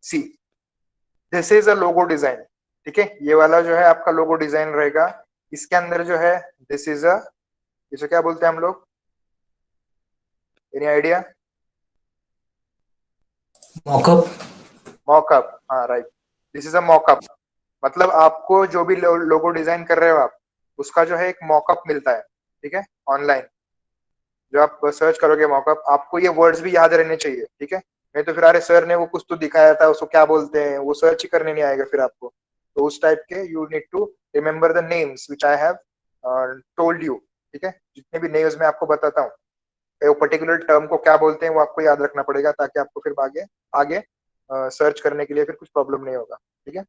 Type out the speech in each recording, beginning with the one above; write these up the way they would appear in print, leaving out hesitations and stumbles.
C, this is a logo design. ठीक है, ये वाला जो है आपका लोगो डिजाइन रहेगा। इसके अंदर जो है दिस इज अ, इसे क्या बोलते हैं हम लोग, एनी आइडिया? मॉकअप। मॉकअप, हाँ right, this is a mock-up. मतलब आपको जो भी लोगो डिजाइन कर रहे हो आप, उसका जो है एक मॉकअप मिलता है। ठीक है, ऑनलाइन जो आप सर्च करोगे मॉकअप, आपको ये वर्ड्स भी याद रहने चाहिए। ठीक है, नहीं तो फिर अरे सर ने वो कुछ तो दिखाया था, उसको क्या बोलते हैं, वो सर्च ही करने नहीं आएगा फिर आपको। तो उस टाइप के you need to remember the names which I have told you. ठीक है, जितने भी नेम्स मैं आपको बताता हूँ, वो पर्टिकुलर टर्म को क्या बोलते हैं वो आपको याद रखना पड़ेगा, ताकि आपको फिर आगे आगे सर्च करने के लिए फिर कुछ प्रॉब्लम नहीं होगा। ठीक है,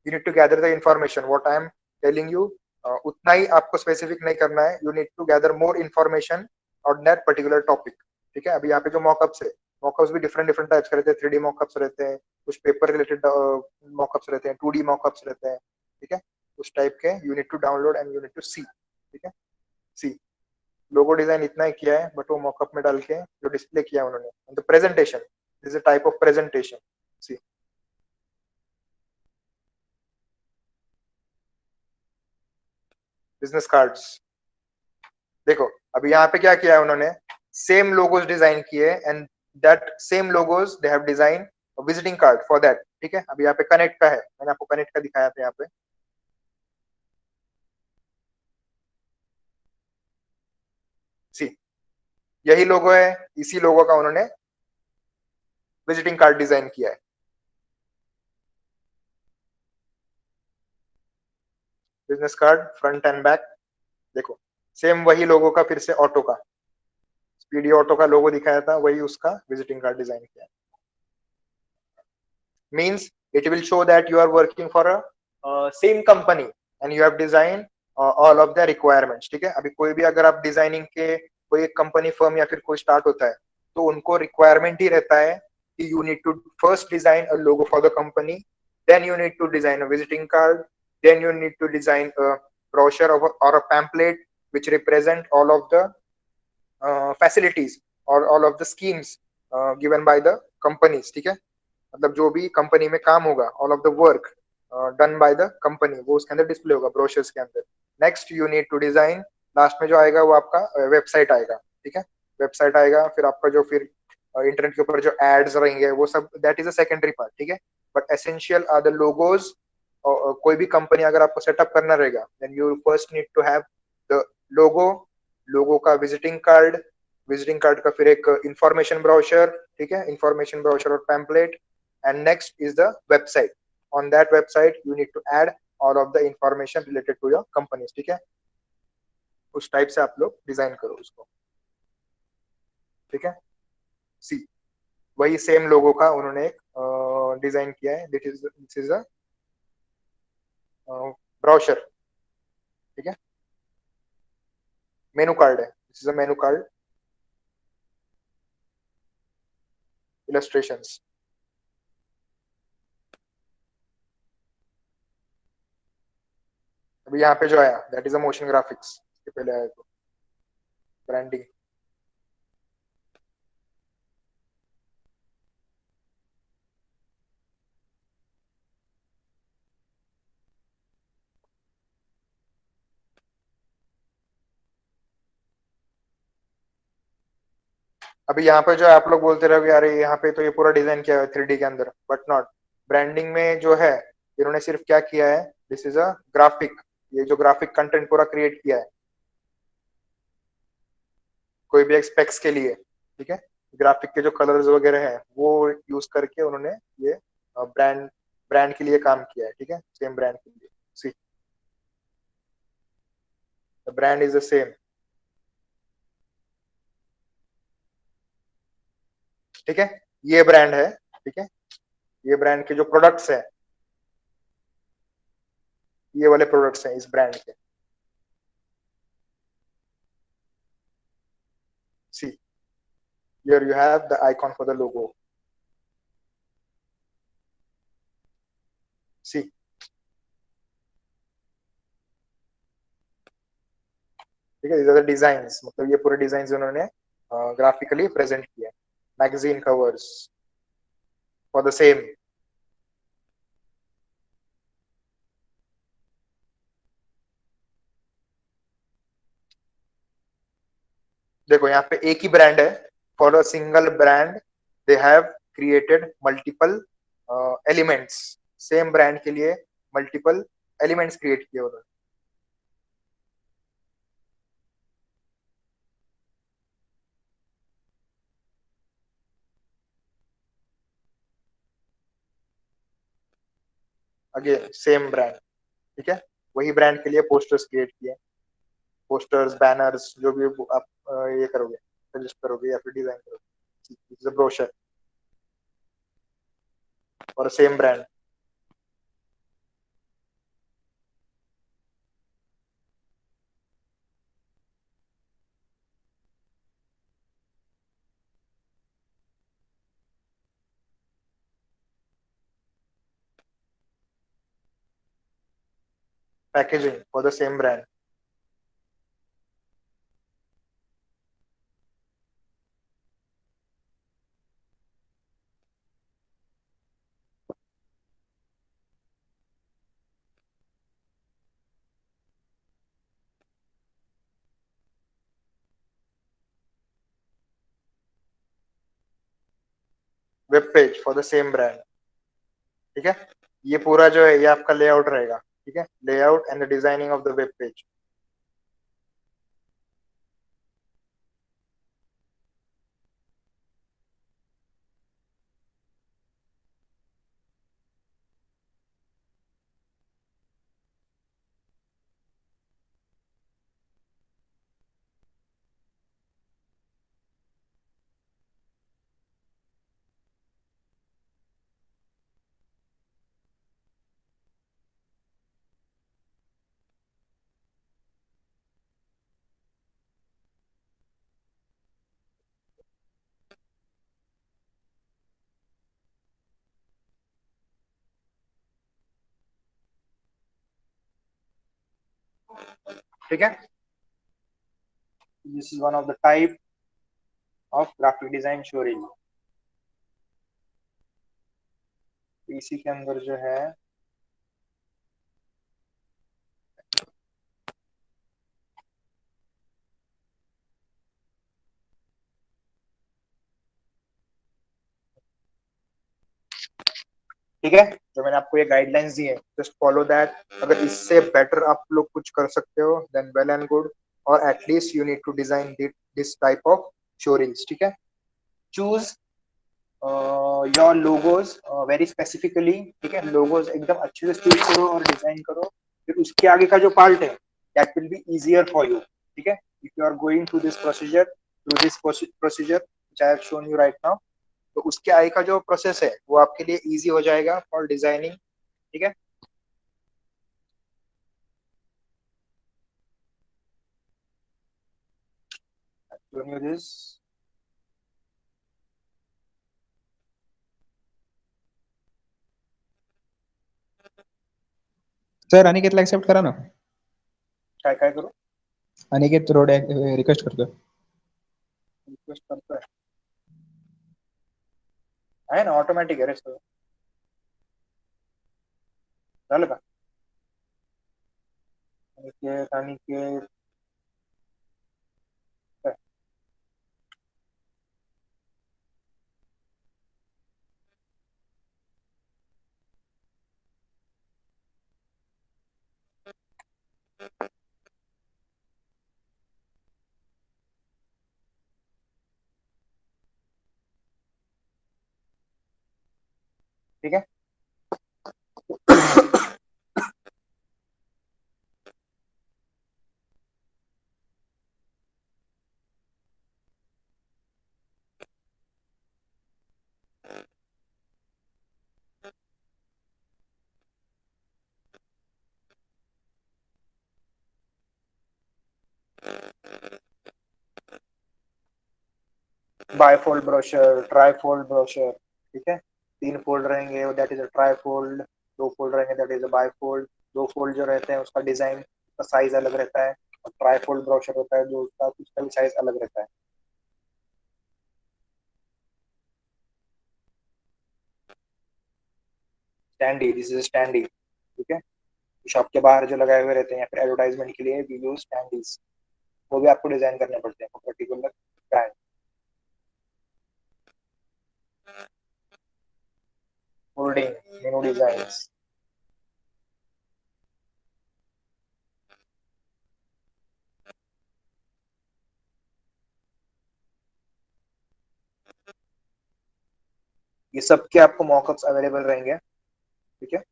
you need to gather the information what I am telling you, उतना ही आपको स्पेसिफिक नहीं करना है, you need to gather more information on that particular topic. ठीक है, अभी यहाँ पे जो मॉकअप्स है, मॉकअप्स भी डिफरेंट डिफरेंट टाइप्स के रहते हैं, 3D मॉकअप्स रहते हैं, कुछ पेपर रिलेटेड मॉकअप्स रहते हैं, 2D मॉकअप्स रहते हैं। ठीक है, उस टाइप के you need to download and you need to see. ठीक है, सी, लोगो डिजाइन इतना ही किया है, बट वो मॉकअप में डाल के जो डिस्प्ले किया है उन्होंने, the presentation, this is a type of presentation. See, business cards, देखो अभी यहाँ पे क्या किया है उन्होंने, सेम लोगोस डिजाइन किए and that same logos they have design visiting card for that. ठीक है, अभी यहाँ पे कनेक्ट का है, मैंने आपको कनेक्ट का दिखाया था यहाँ पे। सी, यही लोगो है, इसी लोगो का उन्होंने विजिटिंग कार्ड डिजाइन किया है। Business card front end back, देखो सेम वही लोगो का, फिर से ऑटो का, स्पीडी ऑटो का लोगो दिखाया था, वही उसका विजिटिंग कार्ड डिजाइन किया है। Means it will show that you are working for a same company and you have designed all of the requirements। ठीक है, अभी कोई भी अगर आप डिजाइनिंग के कोई एक कंपनी फर्म या फिर कोई स्टार्ट होता है, तो उनको रिक्वायरमेंट ही रहता है कि you need to first design a logo for the company, then you need to design a visiting card, then you need to design a brochure or a pamphlet which represent all of the facilities or all of the schemes given by the companies। ठीक है, मतलब जो भी company में काम होगा, all of the work done by the company, वो उसके अंदर डिस्प्ले होगा ब्रोशर्स के अंदर। Next you need to design, last में जो आएगा वो आपका वेबसाइट आएगा। ठीक है, वेबसाइट आएगा, फिर आपका जो फिर इंटरनेट के ऊपर जो एड्स रहेंगे वो सब, that is a secondary part. ठीक है, but essential are the logos. कोई भी कंपनी अगर आपको सेटअप करना रहेगा, then you first need to have the logo, logo का विजिटिंग कार्ड, विजिटिंग कार्ड का फिर एक इंफॉर्मेशन ब्रोशर। ठीक है, इंफॉर्मेशन ब्रोशर और pamphlet, and next is the website, on that website you need to add all of the information related to your companies। ठीक है, उस टाइप से आप लोग डिजाइन करो उसको। ठीक है, सी, वही सेम लोगो का उन्होंने एक डिजाइन किया है, दिस इज अ ब्रोशर। ठीक है, मेनू कार्ड है, this is a menu card illustrations. अभी यहाँ पे जो आया that is a motion graphics, इसके पहले आया तो ब्रांडिंग। अभी यहाँ पे जो आप लोग बोलते रहोगे अरे यहाँ पे तो ये पूरा डिजाइन किया है 3D के अंदर, बट नॉट। ब्रांडिंग में जो है इन्होंने सिर्फ क्या किया है, दिस इज अ ग्राफिक, ये जो ग्राफिक कंटेंट पूरा क्रिएट किया है कोई भी एक स्पेक्स के लिए। ठीक है, ग्राफिक के जो कलर्स वगैरह है वो यूज करके उन्होंने ये ब्रांड ब्रांड के लिए काम किया है। ठीक है, सेम ब्रांड के लिए, see, the brand is the same. ठीक है, ये ब्रांड है। ठीक है, ये ब्रांड के जो प्रोडक्ट्स है, ये वाले प्रोडक्ट्स हैं इस ब्रांड के। सी, here you have the icon for the logo। सी, ठीक है, these are the designs, मतलब ये पूरे डिजाइन उन्होंने ग्राफिकली प्रेजेंट किया। Magazine covers, for the same. देखो यहाँ पे एक ही ब्रांड है, for a single brand they have created multiple elements, same brand के लिए मल्टीपल एलिमेंट्स क्रिएट किए उन्होंने। अगेन सेम ब्रांड, ठीक है, वही ब्रांड के लिए पोस्टर्स क्रिएट किए, पोस्टर्स बैनर्स जो भी आप ये करोगे, सजेस्ट करोगे या फिर डिजाइन करोगे, ब्रोशर और same brand. Packaging for the same brand. Web page for the same brand, ठीक है, ये पूरा जो है ये आपका लेआउट रहेगा, ठीक है, layout and the designing of the web page. ठीक है, this is one of the type of graphic design showreels. इसी के अंदर जो है ठीक है, तो मैंने आपको ये गाइडलाइंस दी है, जस्ट फॉलो दैट। अगर इससे बेटर आप लोग कुछ कर सकते हो देन वेल एंड गुड, और at least you need to design this type of showreels, ठीक है। Choose your logos very specifically, ठीक है, लोगोज एकदम अच्छे से चूज करो और डिजाइन करो, फिर उसके आगे का जो पार्ट है that will be easier for you, ठीक है। If you are going through this procedure, which I have shown you right now, तो उसके आगे का जो प्रोसेस है वो आपके लिए इजी हो जाएगा फॉर डिजाइनिंग, ठीक है। showing you this, सर अनिकेतला ऍक्सेप्ट करा ना. काय काय करू, अनिकेत रोड रिक्वेस्ट करतो. रिक्वेस्ट करतोय, आहे ना ऑटोमॅटिक आहे रे सगळं, झालं का? अनिकेत अनिकेत ठीक है। बायफोल्ड ब्रोशर, ट्राईफोल्ड ब्रोशर, ठीक है, 3 फोल्ड रहेंगे दैट इज अ ट्राईफोल्ड, 2 फोल्ड रहेंगे दैट इज अ बायफोल्ड। 2 फोल्ड जो रहते हैं उसका डिजाइन का साइज अलग रहता है, और ट्राईफोल्ड ब्रोशर होता है जो उसका भी साइज अलग रहता है। स्टैंडी, दिस इज स्टैंडी, ठीक है। शॉप के बाहर जो लगाए हुए रहते हैं या फिर एडवर्टाइजमेंट के लिए वी यूज स्टैंडीज, वो भी आपको डिजाइन करने पड़ते हैं पर्टिकुलर ब्रांड। होर्डिंग, मेनू डिजाइन्स, ये सब के आपको मॉकअप्स अवेलेबल रहेंगे, ठीक है।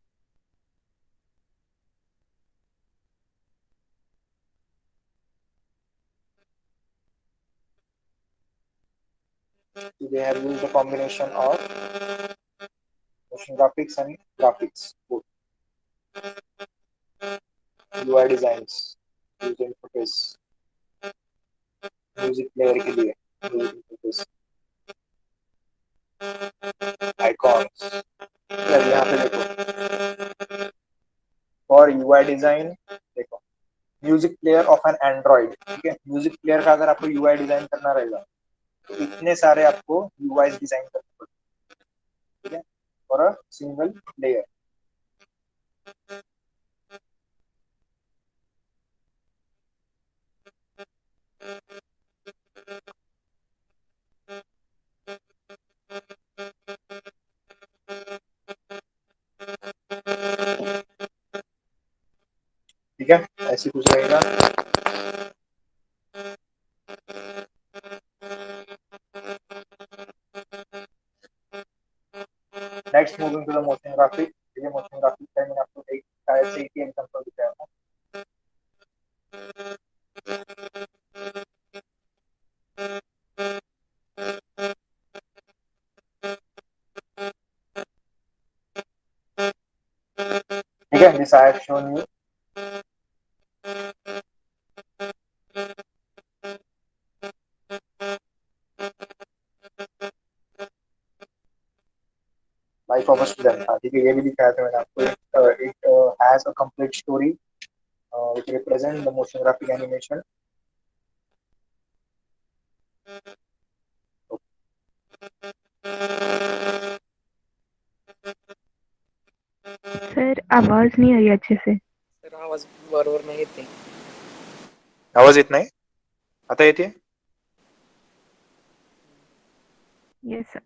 So they have used a combination of motion graphics and graphics, both UI designs, user interface, music player के लिए म्यूजिक इंटरफेस, आइकॉन्स, यहाँ पे देखो फॉर यूआई डिजाइन, देखो music player of an Android, ठीक है। म्यूजिक प्लेयर का अगर आपको यूआई डिजाइन करना रहेगा तो इतने सारे आपको यूआई डिजाइन करने पड़ेंगे, ठीक है, फॉर अ सिंगल प्लेयर। ठीक है, ऐसी कुछ रहेगा। Next moving to the motion graphic, ठीक है। मोशन ग्राफिक का मैंने आपको एक शायद से एक एग्जांपल दिखाया था। ठीक है, this I have shown you. Life of a student, हाँ ठीक है, ये भी दिखाया था मैंने आपको। It has a complete story which represent the motion graphic animation. Sir आवाज नहीं आई अच्छे से। सर आवाज बरोबर नाही येते. आवाज येत नाही, आता येते? Yes sir.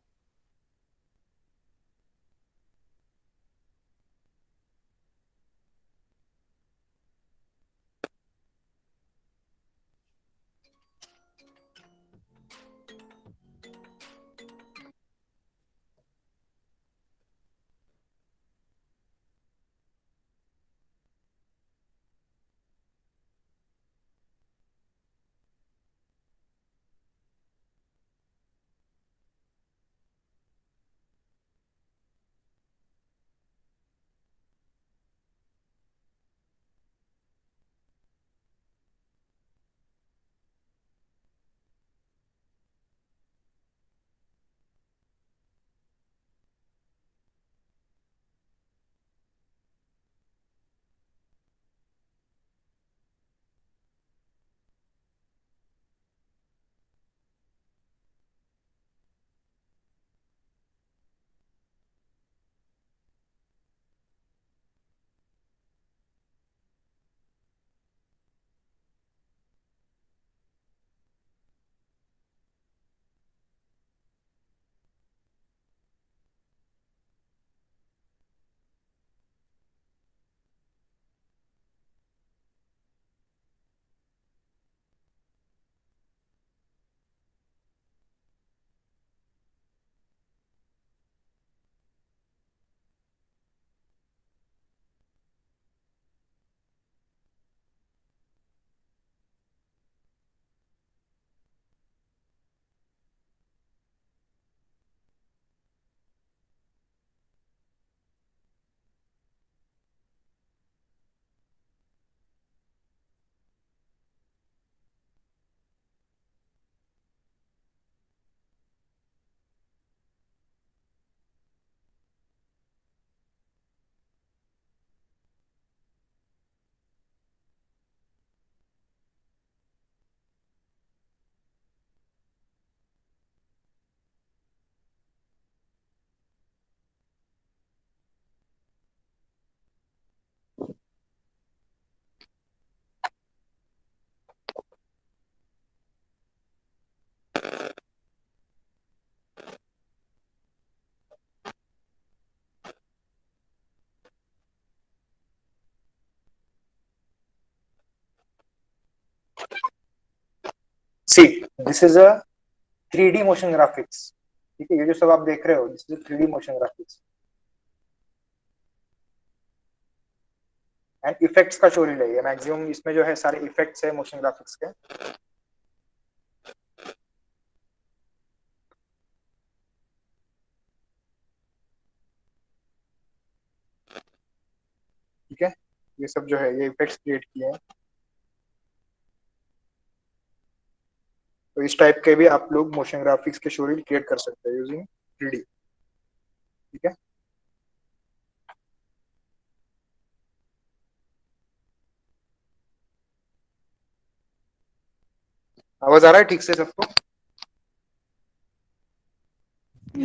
C this is a 3D motion graphics, ठीक है, ये जो सब आप देख रहे हो this is 3D motion graphics and effects का शोरूम है ये, मैक्सिमम इसमें जो है सारे इफेक्ट्स है मोशन ग्राफिक्स के। ठीक है, ये सब जो है ये इफेक्ट्स क्रिएट किए हैं, तो इस टाइप के भी आप लोग मोशन ग्राफिक्स के शोरूम क्रिएट कर सकते हैं यूजिंग 3D। ठीक है, आवाज आ रहा है ठीक से सबको?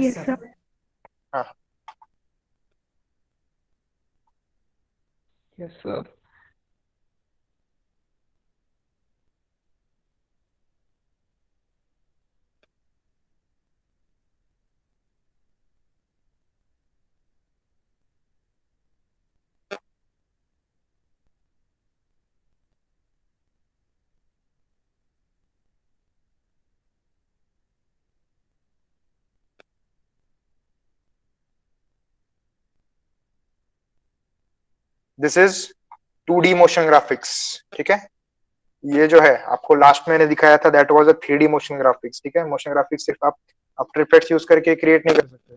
Yes, sir. हाँ, Yes, sir. This is 2D motion graphics. ठीक है, ये जो है आपको लास्ट मैंने दिखाया था that was a 3D motion graphics. ठीक है, मोशन ग्राफिक्स सिर्फ आप आफ्टर इफेक्ट्स यूज करके क्रिएट नहीं कर सकते।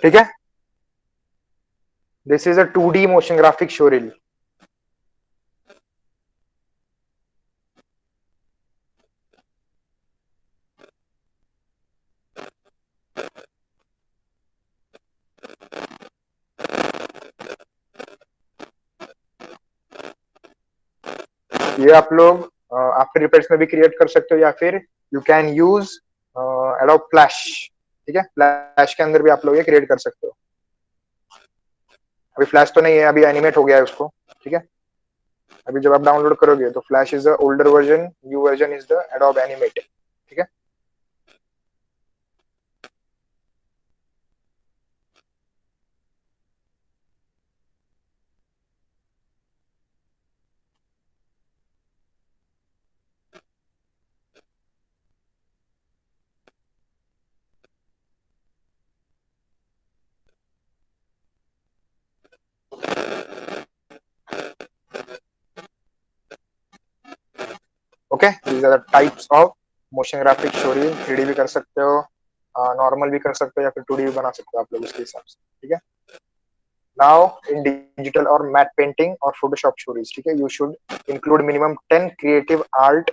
ठीक है, this is a 2D motion graphic showreel. ये आप लोग आफ्टर इफेक्ट्स में भी क्रिएट कर सकते हो या फिर you can use adobe flash. ठीक है, फ्लैश के अंदर भी आप लोग ये क्रिएट कर सकते हो। अभी फ्लैश तो नहीं है, अभी एनिमेट हो गया है उसको। ठीक है, अभी जब आप डाउनलोड करोगे तो flash is the older version, new version is the Adobe animate. ठीक है, okay, these are the types of motion graphic showreel. 3D भी कर सकते हो, नॉर्मल भी कर सकते हो या फिर 2D भी बना सकते हो आप लोग उसके हिसाब से। ठीक है, नाउ इन डिजिटल और मैट पेंटिंग और फोटोशॉप शोरीज, ठीक है, you should include minimum 10 creative art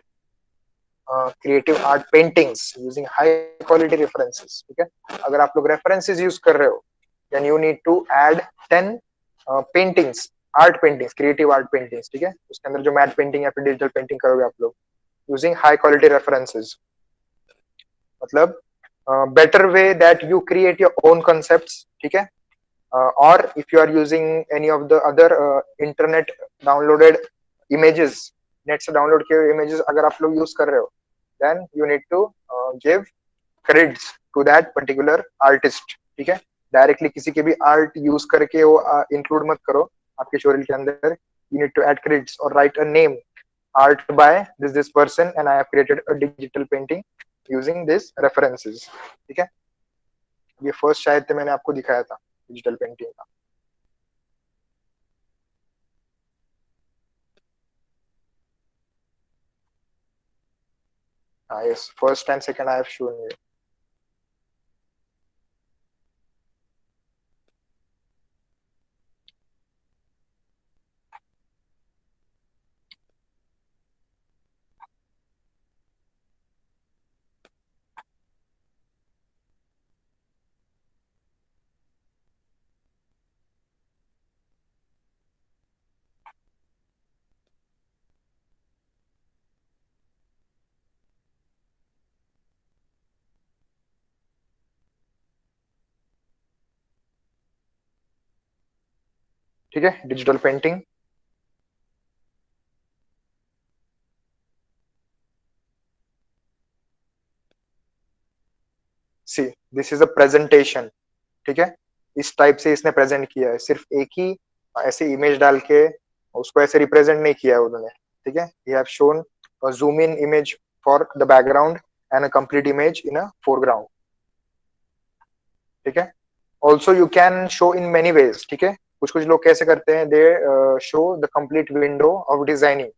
paintings using high quality references. ठीक है, अगर आप लोग रेफरेंसेस यूज कर रहे हो then you need to add 10 paintings, art paintings, creative art paintings. ठीक है, उसके अंदर जो मैट पेंटिंग या फिर डिजिटल पेंटिंग करोगे आप लोग यूजिंग हाई क्वालिटी रेफरेंसेस, मतलब better way that you create your own concepts। ठीक है, or if you are using any of the other internet downloaded images, net से डाउनलोड किए हुए images अगर आप लोग यूज कर रहे हो then you need to give credits to that particular artist, ठीक है। डायरेक्टली किसी के भी आर्ट यूज करके वो इंक्लूड मत करो आपके ट्यूटोरियल के अंदर। You need to add credits और write a name, art by this person and I have created a digital painting using this references, ठीक है। ये फर्स्ट शायद से मैंने आपको दिखाया था डिजिटल पेंटिंग का। हाँ yes, first and second I have shown you. ठीक है, digital painting. C this is a presentation, ठीक है। इस टाइप से इसने प्रेजेंट किया है, सिर्फ एक ही ऐसे इमेज डाल के उसको ऐसे रिप्रेजेंट नहीं किया है उन्होंने, ठीक है। ये have shown a zoom in image for the background and a complete image in a foreground, ठीक है। Also you can show in many ways, ठीक है। कुछ कुछ लोग कैसे करते हैं, दे show the complete window of designing,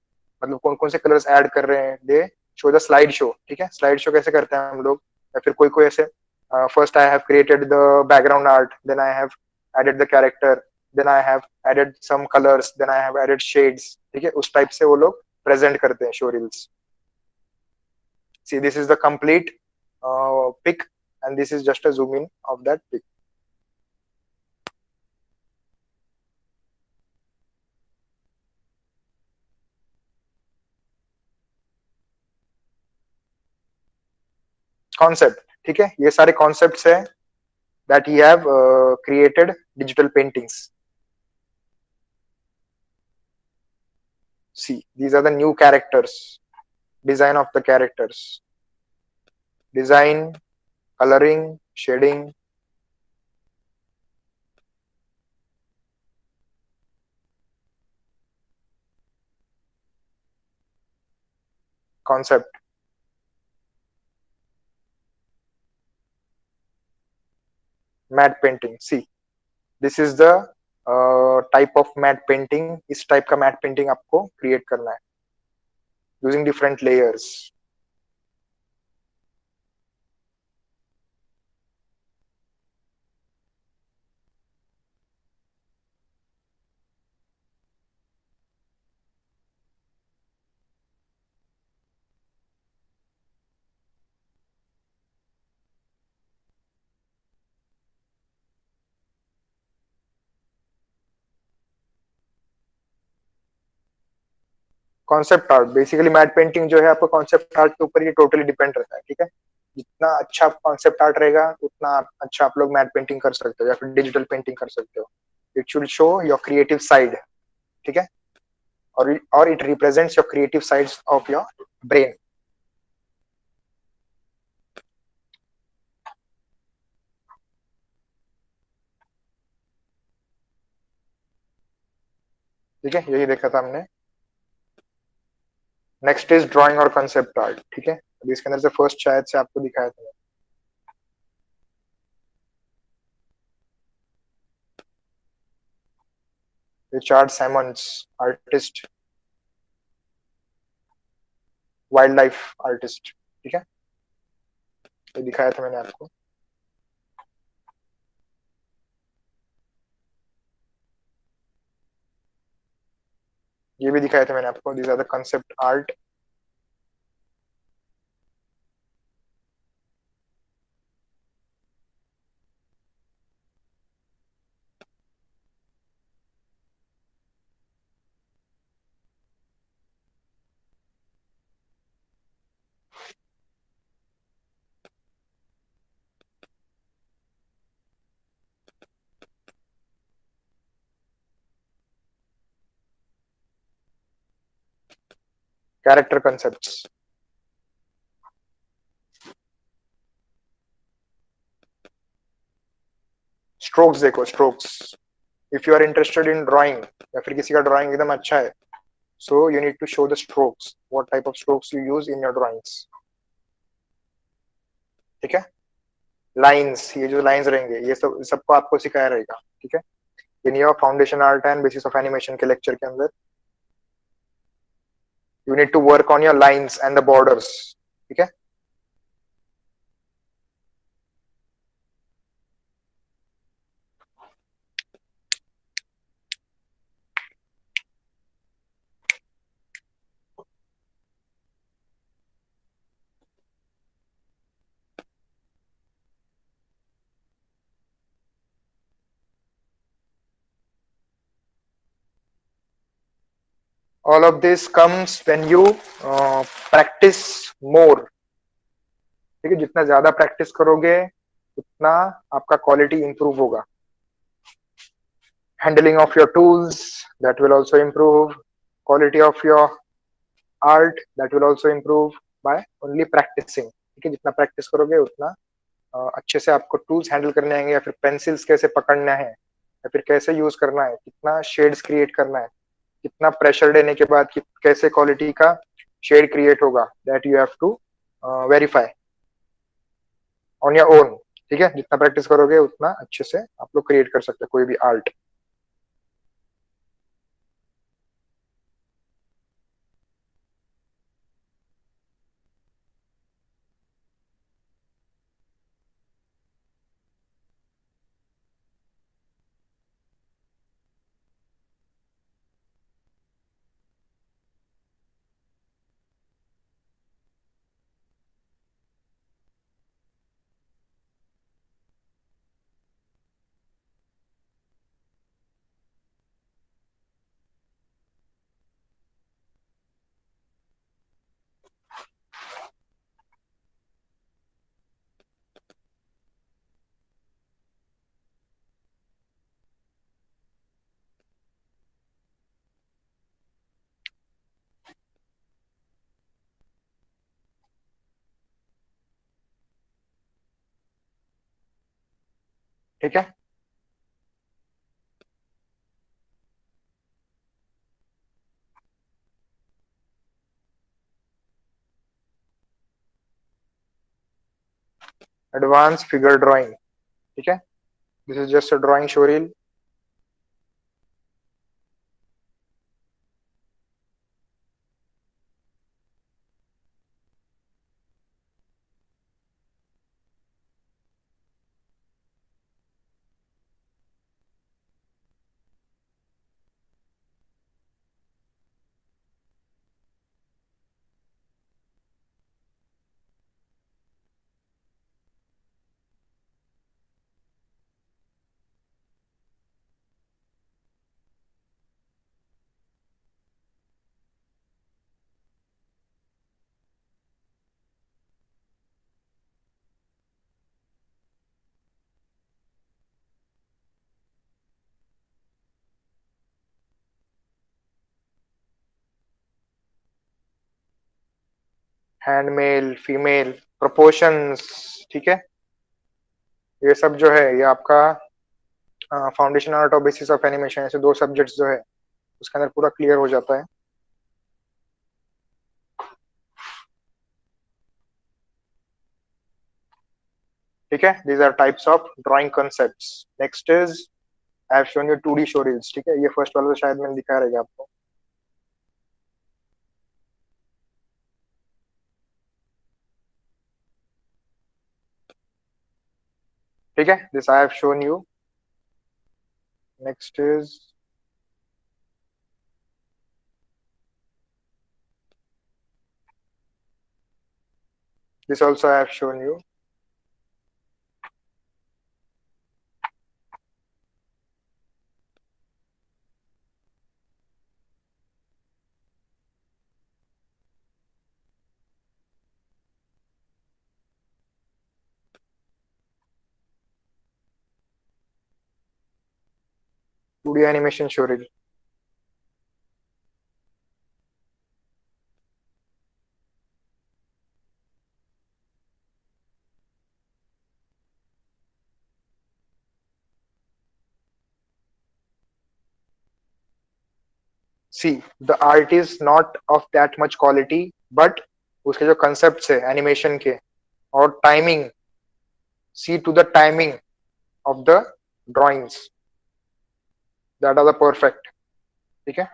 मतलब कौन कौन से कलर्स ऐड कर रहे हैं, दे शो द स्लाइड शो, ठीक है। स्लाइड शो कैसे करते हैं हम लोग, या फिर कोई कोई ऐसे first I have created the background art, then I have added the character, then I have added some colours, then I have added shades, ठीक है। उस टाइप से वो लोग प्रेजेंट करते हैं show reels. See this is the complete pic and this is just a zoom in of that pic. Concept, ठीक है। ये सारे कॉन्सेप्ट्स है that he have created digital paintings. See, these are the new characters, design of the characters, design, coloring, shading, concept, matte painting. See, this is the type of matte painting. इस type का matte painting आपको create करना है using different layers. Concept art, basically matte painting जो है आपको concept art के ऊपर ये टोटली डिपेंड रहता है, ठीक है। जितना अच्छा कॉन्सेप्ट आर्ट रहेगा उतना अच्छा आप लोग मैट पेंटिंग कर सकते हो या फिर डिजिटल पेंटिंग कर सकते हो। It should show your creative side, ठीक है। और it represents your creative sides of your brain. ठीक है, यही देखा था हमने। नेक्स्ट इज ड्राइंग और कंसेप्ट आर्ट, ठीक है। अभी इसके अंदर से फर्स्ट शायद से आपको दिखाया था Richard Symonds, artist, wild life artist, ठीक है। ये दिखाया था मैंने आपको। ये भी दिखाया था मैंने आपको। These are the concept art. Character concepts, strokes देखो, strokes. If you are interested in drawing या फिर किसी का ड्राइंग एकदम अच्छा है, so you need to show the strokes, what type of strokes you use in your drawings. ठीक है. लाइंस, ये जो लाइंस रहेंगे ये सब सबको आपको सिखाया रहेगा. ठीक है. In your foundation art and basis of animation के लेक्चर के अंदर you need to work on your lines and the borders. ठीक है. All of this comes when you practice more. ठीक है. जितना ज्यादा प्रैक्टिस करोगे उतना आपका क्वालिटी इंप्रूव होगा. Handling of your tools, that will also improve. Quality of your art, that will also improve by only practicing. ठीक है. जितना प्रैक्टिस करोगे उतना अच्छे से आपको टूल्स हैंडल करने आएंगे, या फिर पेंसिल्स कैसे पकड़ना है, या फिर कैसे यूज करना है, कितना शेड्स क्रिएट करना है, कितना प्रेशर देने के बाद कैसे क्वालिटी का शेड क्रिएट होगा, that you have to verify on your own. ठीक है. जितना प्रैक्टिस करोगे उतना अच्छे से आप लोग क्रिएट कर सकते हैं कोई भी आर्ट. ठीक है. Advance figure drawing. ठीक है. This is just a drawing show reel. Hand male, female, proportions. ठीक है. ये सब जो है ये आपका फाउंडेशन आर्ट और बेसिस ऑफ एनिमेशन, ऐसे दो सब्जेक्ट्स जो है उसके अंदर पूरा क्लियर हो जाता है. ठीक है. These are types of drawing concepts. Next is I have shown you 2D show reels. ठीक है. ये फर्स्ट वाला तो शायद मैंने दिखाया रहेगा आपको. ठीक है. This I have shown you. Next is this also I have shown you. Two D animation show reel. See the art is not of that much quality, but उसके जो कंसेप्ट है एनिमेशन के और timing, see to the timing of the drawings, that are the perfect. ठीक है,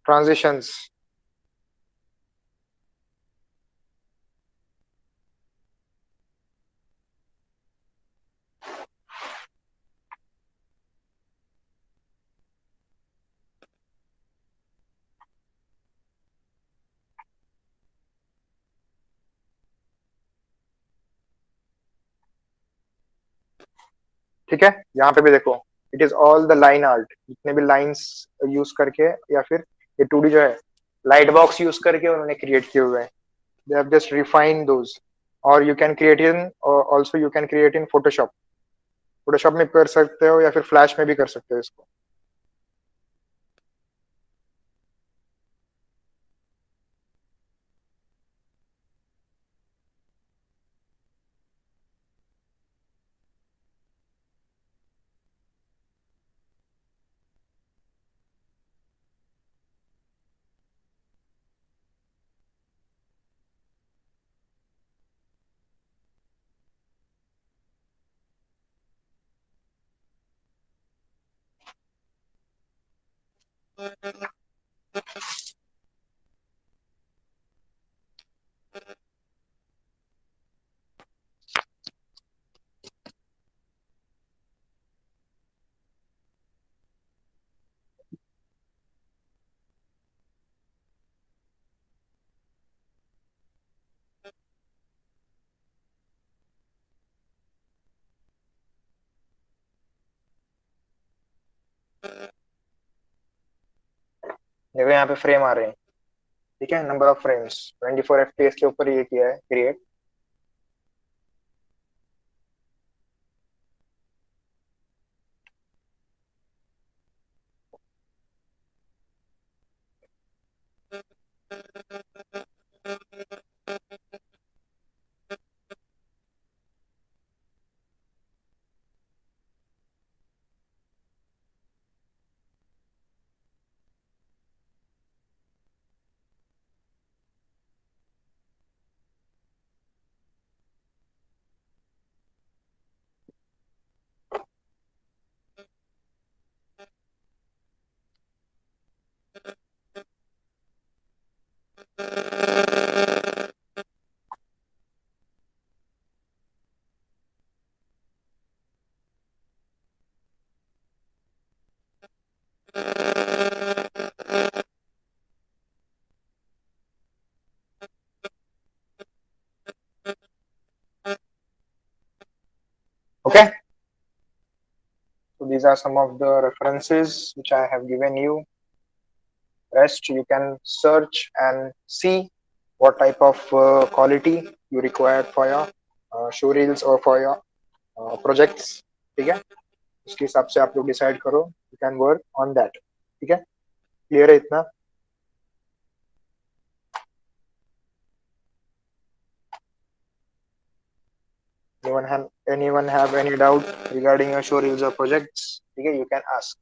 transitions. ठीक है, यहाँ पे भी देखो, it is all the line art, जितने भी लाइंस यूज करके या फिर ये 2D जो है लाइट बॉक्स यूज करके उन्होंने क्रिएट किए हुए हैं। They have just refined those. और you can create in, also you can create in Photoshop. Photoshop में कर सकते हो या फिर फ्लैश में भी कर सकते हो इसको। देखो यहाँ पे फ्रेम आ रहे हैं। ठीक है, नंबर ऑफ फ्रेम्स 24 FPS के ऊपर ये किया है create. Okay, so these are some of the references which I have given you. Rest you can search and see what type of quality you require for your show reels or for your projects. ठीक है, उसके हिसाब से आप लोग decide करो, you can work on that. ठीक है, क्लियर है इतना? anyone have any doubt regarding your show reels or projects? ठीक है, you can ask.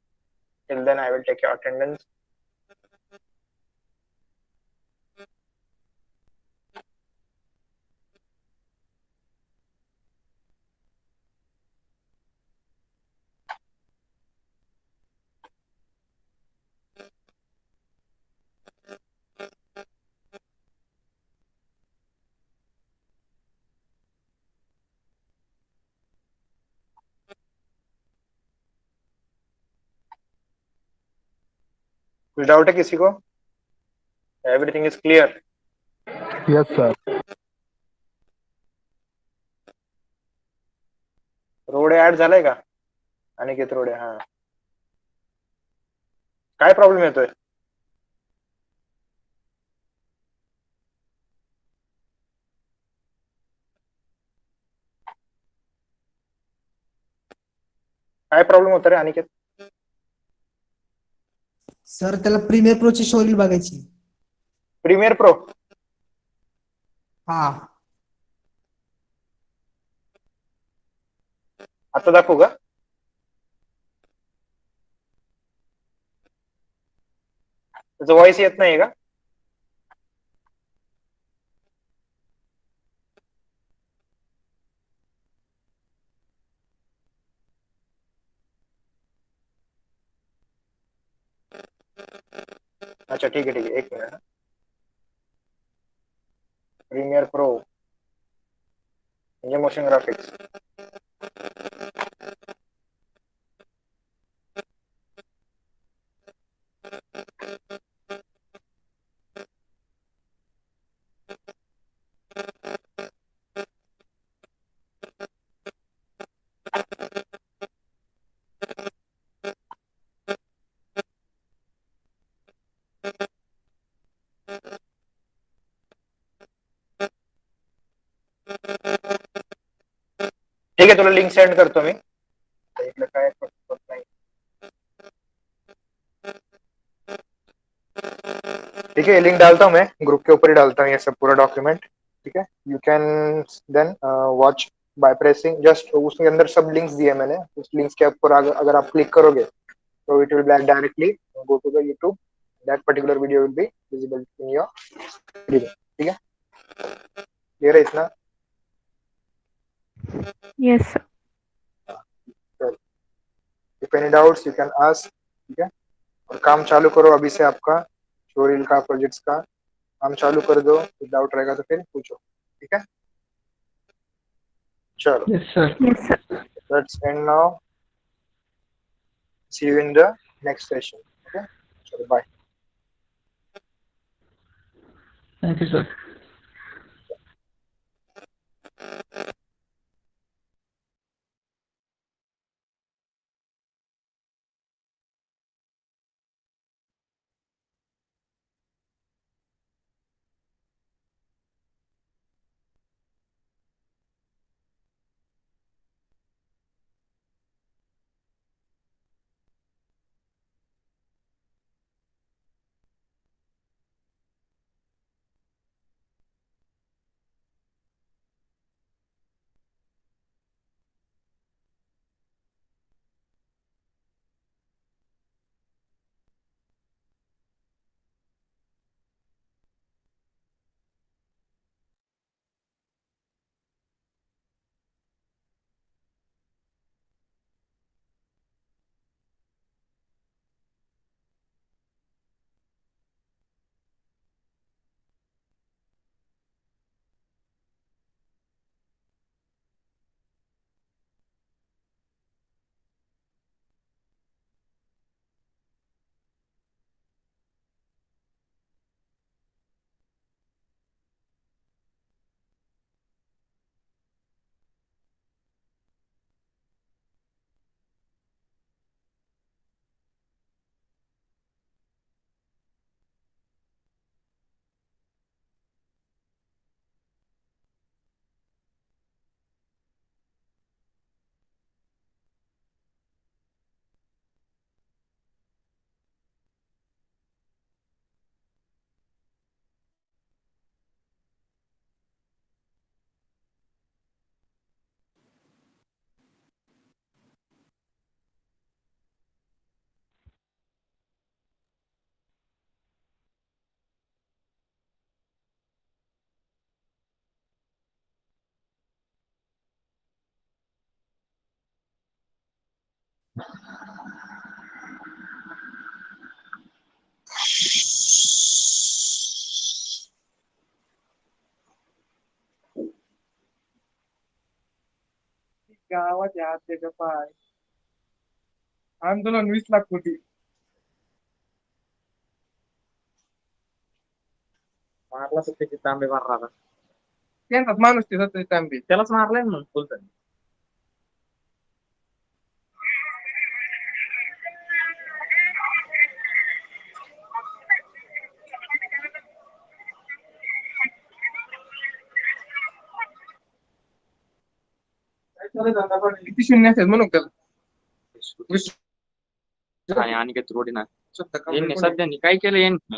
Till then I will take your attendance. कुछ डाउट है किसी को? Everything is clear. Yes, sir. रोडे ऍड झालाय का? अनिकेत रोडे, हा. काय प्रॉब्लेम येतोय? काय प्रॉब्लेम होतो रे अनिकेत? सर त्याला प्रीमियर प्रोची शो रील बघायची. Premiere Pro? हा. आता दाखवू का? त्याचं व्हॉइस येत नाही का? अच्छा ठीक आहे, एक मिनिट. प्रीमियर प्रो म्हणजे मोशन ग्राफिक्स. ठीक आहे, तुला लिंक सेंड करतो मी. इकडे काय होत नाही. ठीक है, लिंक डालता हूँ मैं ग्रुप के ऊपर ही डालता हूँ ये सब पूरा डॉक्यूमेंट. ठीक है, you can then watch by pressing just, उसके अंदर सब लिंक्स दिए मैंने. उस लिंक्स के ऊपर अगर आप क्लिक करोगे तो it will back directly go to the YouTube. That particular video will be visible in your screen. ठीक है, क्लियर है इतना? Yes, sir. If any doubts you can ask. ठीक है, और काम चालू करो अभी से. आपका शोरील का, प्रोजेक्ट्स का काम चालू कर दो. डाउट रहेगा तो फिर पूछो. ठीक है, चलो. Yes, sir. Yes, sir. Let's end now. See you in the next session. Okay, so bye. Thank you, sir. गावात यात त्याच्या पाय आंदोलन 20 लाख कोटी. मारला सत्याची तांबे मारला. त्यांचाच माणूस ते सत्य तांबे. त्यालाच मारलाय म्हणून बोलतात. किती शून्य असेल म्हणून त्याला आणि अनिकेत रोडे ना सध्या यांनी सध्या काय केलं यांनी